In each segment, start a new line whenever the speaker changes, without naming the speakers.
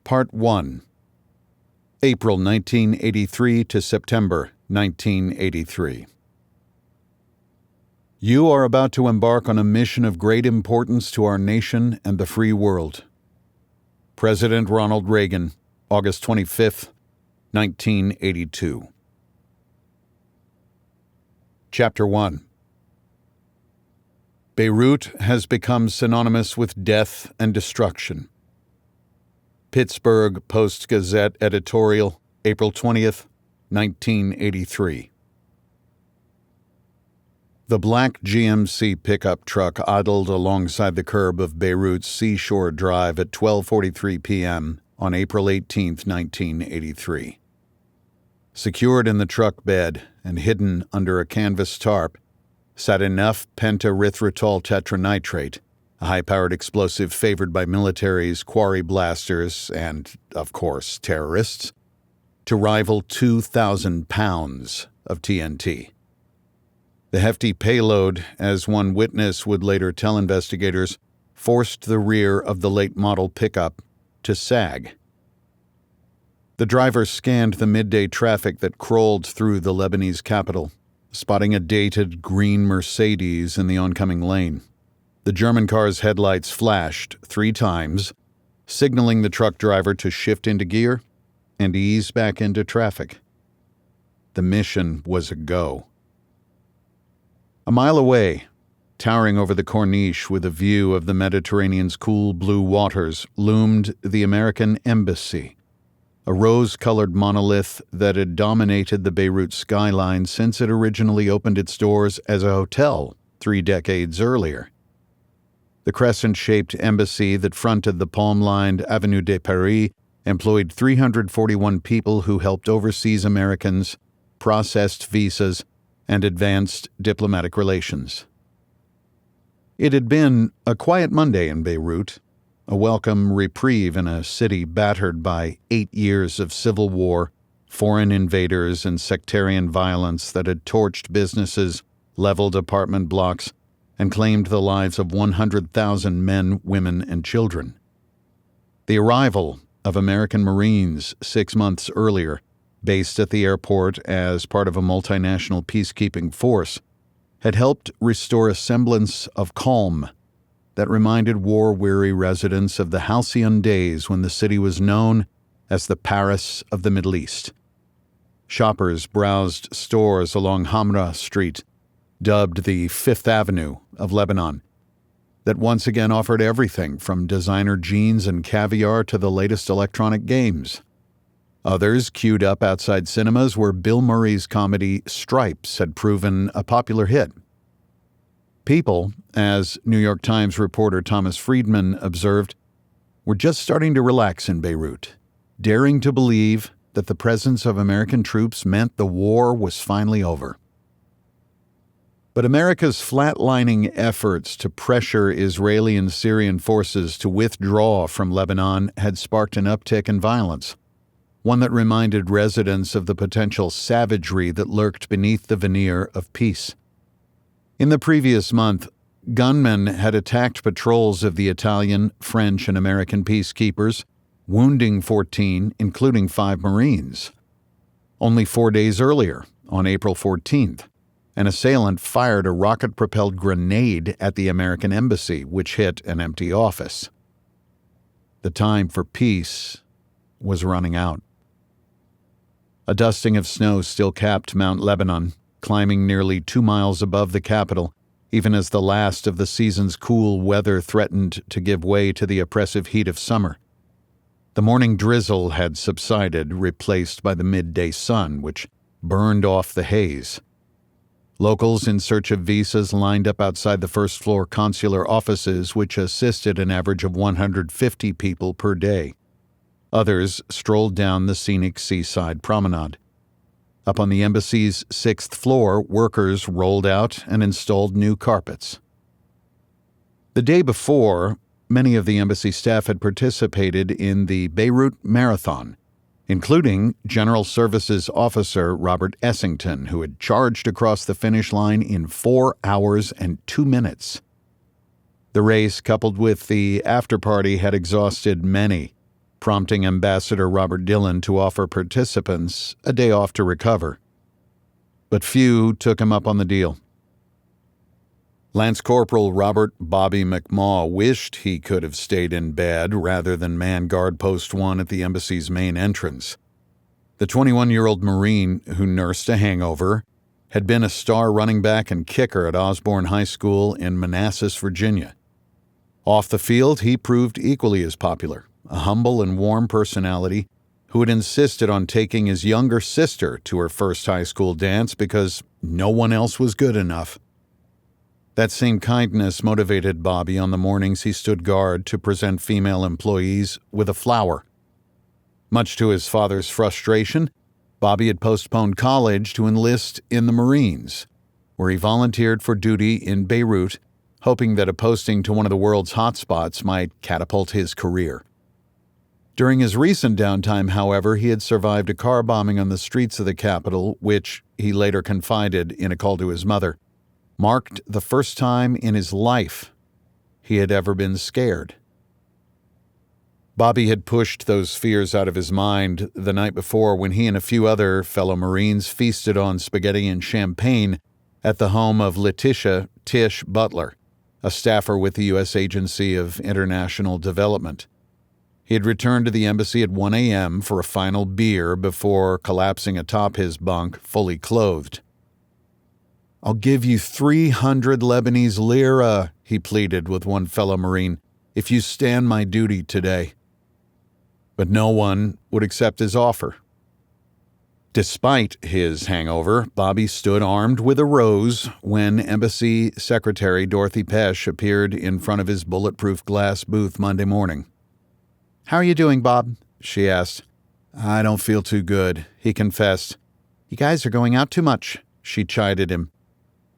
Part 1. April 1983 to September 1983. You are about to embark on a mission of great importance to our nation and the free world. President Ronald Reagan, August 25, 1982. Chapter 1. Beirut has become synonymous with death and destruction. Pittsburgh Post-Gazette editorial, April 20th, 1983. The black GMC pickup truck idled alongside the curb of Beirut's Seashore Drive at 12:43 p.m. on April 18, 1983. Secured in the truck bed and hidden under a canvas tarp sat enough pentaerythritol tetranitrate, a high-powered explosive favored by militaries, quarry blasters, and, of course, terrorists, to rival 2,000 pounds of TNT. The hefty payload, as one witness would later tell investigators, forced the rear of the late-model pickup to sag. The driver scanned the midday traffic that crawled through the Lebanese capital, spotting a dated green Mercedes in the oncoming lane. The German car's headlights flashed 3 times, signaling the truck driver to shift into gear and ease back into traffic. The mission was a go. A mile away, towering over the Corniche with a view of the Mediterranean's cool blue waters, loomed the American Embassy, a rose-colored monolith that had dominated the Beirut skyline since it originally opened its doors as a hotel 3 decades earlier. The crescent-shaped embassy that fronted the palm-lined Avenue de Paris employed 341 people who helped overseas Americans, processed visas, and advanced diplomatic relations. It had been a quiet Monday in Beirut, a welcome reprieve in a city battered by 8 years of civil war, foreign invaders, and sectarian violence that had torched businesses, leveled apartment blocks, and claimed the lives of 100,000 men, women, and children. The arrival of American Marines 6 months earlier, based at the airport as part of a multinational peacekeeping force, had helped restore a semblance of calm that reminded war-weary residents of the halcyon days when the city was known as the Paris of the Middle East. Shoppers browsed stores along Hamra Street, dubbed the Fifth Avenue of Lebanon, that once again offered everything from designer jeans and caviar to the latest electronic games. Others queued up outside cinemas where Bill Murray's comedy Stripes had proven a popular hit. People, as New York Times reporter Thomas Friedman observed, were just starting to relax in Beirut, daring to believe that the presence of American troops meant the war was finally over. But America's flatlining efforts to pressure Israeli and Syrian forces to withdraw from Lebanon had sparked an uptick in violence, one that reminded residents of the potential savagery that lurked beneath the veneer of peace. In the previous month, gunmen had attacked patrols of the Italian, French, and American peacekeepers, wounding 14, including 5 Marines. Only 4 days earlier, on April 14th, an assailant fired a rocket-propelled grenade at the American embassy, which hit an empty office. The time for peace was running out. A dusting of snow still capped Mount Lebanon, climbing nearly 2 miles above the capital, even as the last of the season's cool weather threatened to give way to the oppressive heat of summer. The morning drizzle had subsided, replaced by the midday sun, which burned off the haze. Locals in search of visas lined up outside the first-floor consular offices, which assisted an average of 150 people per day. Others strolled down the scenic seaside promenade. Up on the embassy's 6th floor, workers rolled out and installed new carpets. The day before, many of the embassy staff had participated in the Beirut Marathon, including General Services Officer Robert Essington, who had charged across the finish line in 4 hours and 2 minutes. The race, coupled with the after-party, had exhausted many, prompting Ambassador Robert Dillon to offer participants a day off to recover. But few took him up on the deal. Lance Corporal Robert Bobby McMaw wished he could have stayed in bed rather than man guard post 1 at the embassy's main entrance. The 21-year-old Marine who nursed a hangover had been a star running back and kicker at Osborne High School in Manassas, Virginia. Off the field, he proved equally as popular, a humble and warm personality who had insisted on taking his younger sister to her first high school dance because no one else was good enough. That same kindness motivated Bobby on the mornings he stood guard to present female employees with a flower. Much to his father's frustration, Bobby had postponed college to enlist in the Marines, where he volunteered for duty in Beirut, hoping that a posting to one of the world's hotspots might catapult his career. During his recent downtime, however, he had survived a car bombing on the streets of the capital, which, he later confided in a call to his mother, marked the first time in his life he had ever been scared. Bobby had pushed those fears out of his mind the night before when he and a few other fellow Marines feasted on spaghetti and champagne at the home of Letitia Tish Butler, a staffer with the U.S. Agency of International Development. He had returned to the embassy at 1 a.m. for a final beer before collapsing atop his bunk, fully clothed. "I'll give you 300 Lebanese lira," he pleaded with one fellow Marine, "if you stand my duty today." But no one would accept his offer. Despite his hangover, Bobby stood armed with a rose when Embassy Secretary Dorothy Pesch appeared in front of his bulletproof glass booth Monday morning. "How are you doing, Bob?" she asked. "I don't feel too good," he confessed. "You guys are going out too much," she chided him.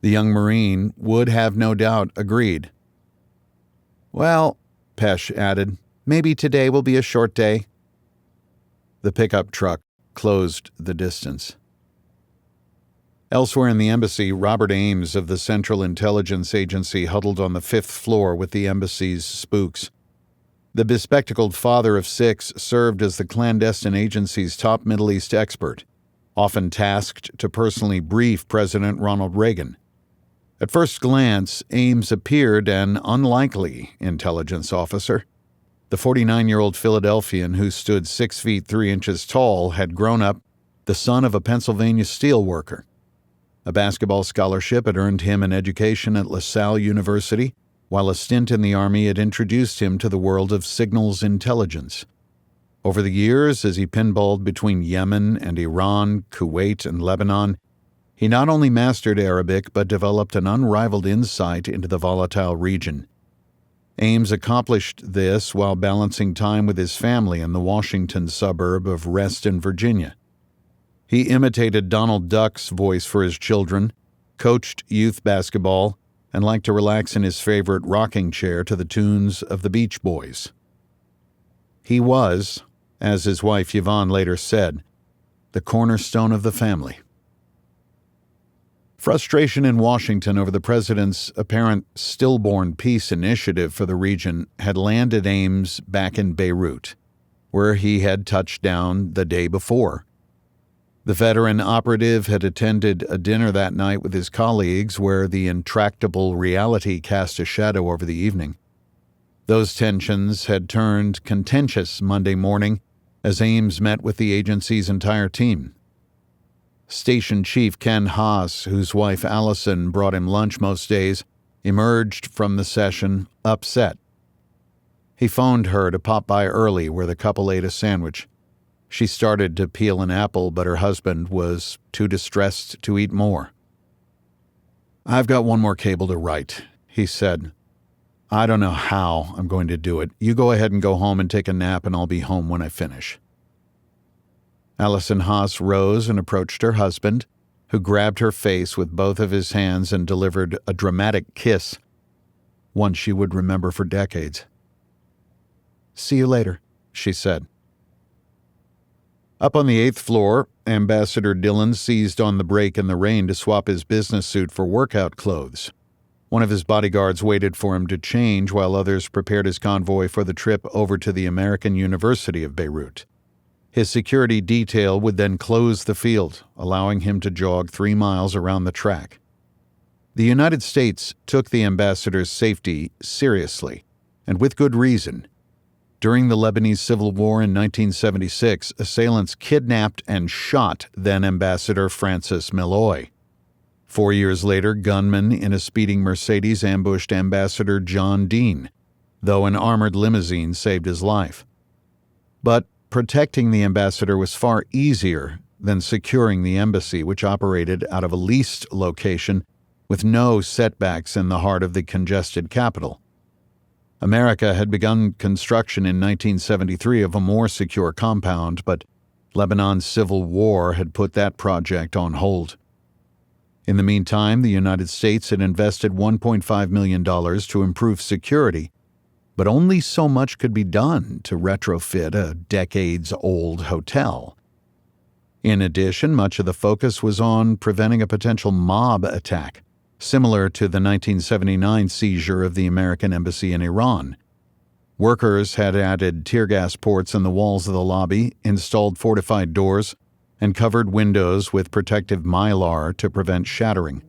The young Marine would have no doubt agreed. "Well," Pesch added, "maybe today will be a short day." The pickup truck closed the distance. Elsewhere in the embassy, Robert Ames of the Central Intelligence Agency huddled on the 5th floor with the embassy's spooks. The bespectacled father of 6 served as the clandestine agency's top Middle East expert, often tasked to personally brief President Ronald Reagan. At first glance, Ames appeared an unlikely intelligence officer. The 49-year-old Philadelphian who stood 6 feet 3 inches tall had grown up the son of a Pennsylvania steel worker. A basketball scholarship had earned him an education at LaSalle University, while a stint in the Army had introduced him to the world of signals intelligence. Over the years, as he pinballed between Yemen and Iran, Kuwait and Lebanon, he not only mastered Arabic but developed an unrivaled insight into the volatile region. Ames accomplished this while balancing time with his family in the Washington suburb of Reston, Virginia. He imitated Donald Duck's voice for his children, coached youth basketball, and liked to relax in his favorite rocking chair to the tunes of the Beach Boys. He was, as his wife Yvonne later said, the cornerstone of the family. Frustration in Washington over the president's apparent stillborn peace initiative for the region had landed Ames back in Beirut, where he had touched down the day before. The veteran operative had attended a dinner that night with his colleagues where the intractable reality cast a shadow over the evening. Those tensions had turned contentious Monday morning as Ames met with the agency's entire team. Station Chief Ken Haas, whose wife Allison brought him lunch most days, emerged from the session upset. He phoned her to pop by early where the couple ate a sandwich. She started to peel an apple, but her husband was too distressed to eat more. "I've got one more cable to write," he said. "I don't know how I'm going to do it. You go ahead and go home and take a nap, and I'll be home when I finish." Allison Haas rose and approached her husband, who grabbed her face with both of his hands and delivered a dramatic kiss, one she would remember for decades. "See you later," she said. Up on the 8th floor, Ambassador Dillon seized on the break in the rain to swap his business suit for workout clothes. One of his bodyguards waited for him to change while others prepared his convoy for the trip over to the American University of Beirut. His security detail would then close the field, allowing him to jog 3 miles around the track. The United States took the ambassador's safety seriously, and with good reason. During the Lebanese Civil War in 1976, assailants kidnapped and shot then-Ambassador Francis Milloy. 4 years later, gunmen in a speeding Mercedes ambushed Ambassador John Dean, though an armored limousine saved his life. But protecting the ambassador was far easier than securing the embassy, which operated out of a leased location with no setbacks in the heart of the congested capital. America had begun construction in 1973 of a more secure compound, but Lebanon's civil war had put that project on hold. In the meantime, the United States had invested $1.5 million to improve security, but only so much could be done to retrofit a decades-old hotel. In addition, much of the focus was on preventing a potential mob attack, similar to the 1979 seizure of the American embassy in Iran. Workers had added tear gas ports in the walls of the lobby, installed fortified doors, and covered windows with protective mylar to prevent shattering.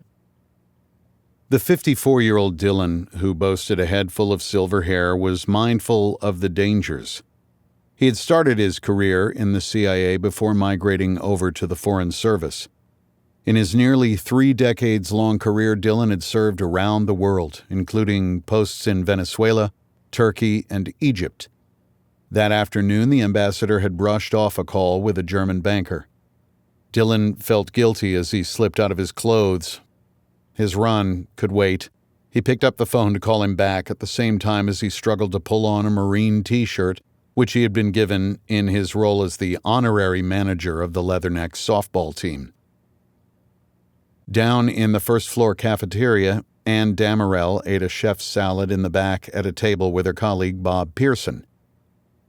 The 54-year-old Dillon, who boasted a head full of silver hair, was mindful of the dangers. He had started his career in the CIA before migrating over to the Foreign Service. In his nearly 3 decades-long career, Dillon had served around the world, including posts in Venezuela, Turkey, and Egypt. That afternoon, the ambassador had brushed off a call with a German banker. Dillon felt guilty as he slipped out of his clothes. His run could wait. He picked up the phone to call him back at the same time as he struggled to pull on a Marine t-shirt, which he had been given in his role as the honorary manager of the Leathernecks softball team. Down in the first-floor cafeteria, Anne Damerel ate a chef's salad in the back at a table with her colleague Bob Pearson.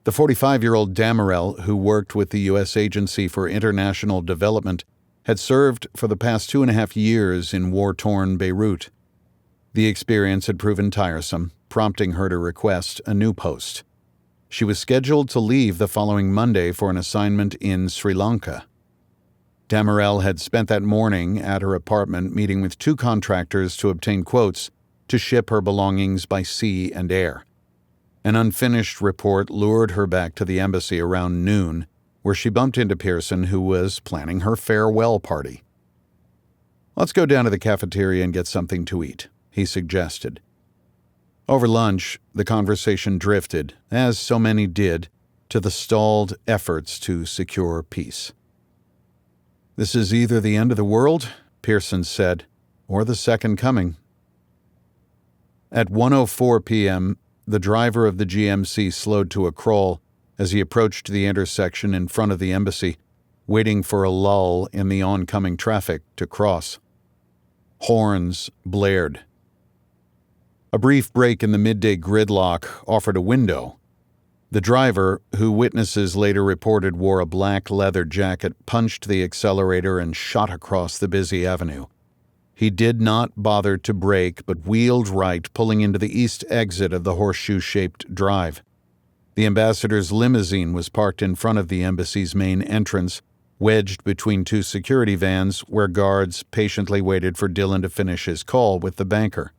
The 45-year-old Damerel, who worked with the U.S. Agency for International Development, had served for the past 2.5 years in war-torn Beirut. The experience had proven tiresome, prompting her to request a new post. She was scheduled to leave the following Monday for an assignment in Sri Lanka. Damerel had spent that morning at her apartment meeting with 2 contractors to obtain quotes to ship her belongings by sea and air. An unfinished report lured her back to the embassy around noon, where she bumped into Pearson, who was planning her farewell party. "Let's go down to the cafeteria and get something to eat," he suggested. Over lunch, the conversation drifted, as so many did, to the stalled efforts to secure peace. "This is either the end of the world," Pearson said, "or the second coming." At 1:04 p.m., the driver of the GMC slowed to a crawl as he approached the intersection in front of the embassy, waiting for a lull in the oncoming traffic to cross. Horns blared. A brief break in the midday gridlock offered a window. The driver, who witnesses later reported wore a black leather jacket, punched the accelerator and shot across the busy avenue. He did not bother to brake, but wheeled right, pulling into the east exit of the horseshoe-shaped drive. The ambassador's limousine was parked in front of the embassy's main entrance, wedged between 2 security vans where guards patiently waited for Dillon to finish his call with the banker.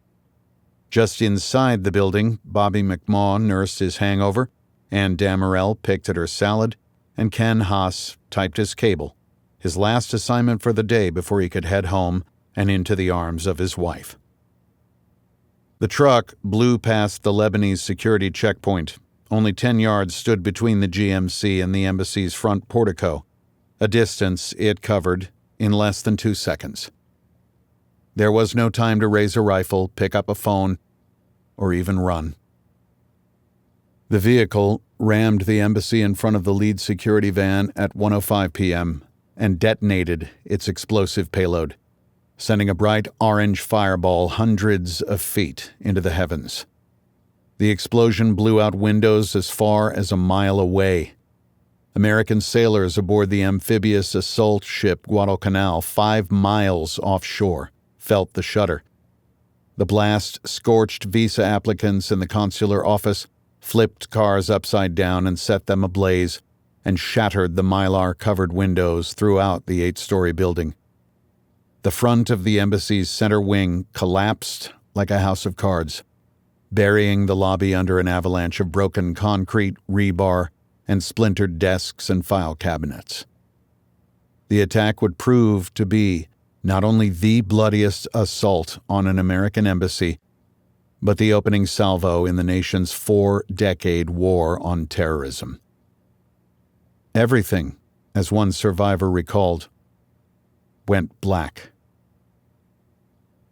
Just inside the building, Bobby McMaw nursed his hangover, Anne Damerel picked at her salad, and Ken Haas typed his cable, his last assignment for the day before he could head home and into the arms of his wife. The truck blew past the Lebanese security checkpoint. Only 10 yards stood between the GMC and the embassy's front portico, a distance it covered in less than 2 seconds. There was no time to raise a rifle, pick up a phone, or even run. The vehicle rammed the embassy in front of the lead security van at 1:05 p.m. and detonated its explosive payload, sending a bright orange fireball hundreds of feet into the heavens. The explosion blew out windows as far as a mile away. American sailors aboard the amphibious assault ship Guadalcanal, 5 miles offshore, felt the shudder. The blast scorched visa applicants in the consular office, flipped cars upside down and set them ablaze, and shattered the mylar-covered windows throughout the 8-story building. The front of the embassy's center wing collapsed like a house of cards, burying the lobby under an avalanche of broken concrete, rebar, and splintered desks and file cabinets. The attack would prove to be not only the bloodiest assault on an American embassy, but the opening salvo in the nation's 4-decade war on terrorism. Everything, as one survivor recalled, went black.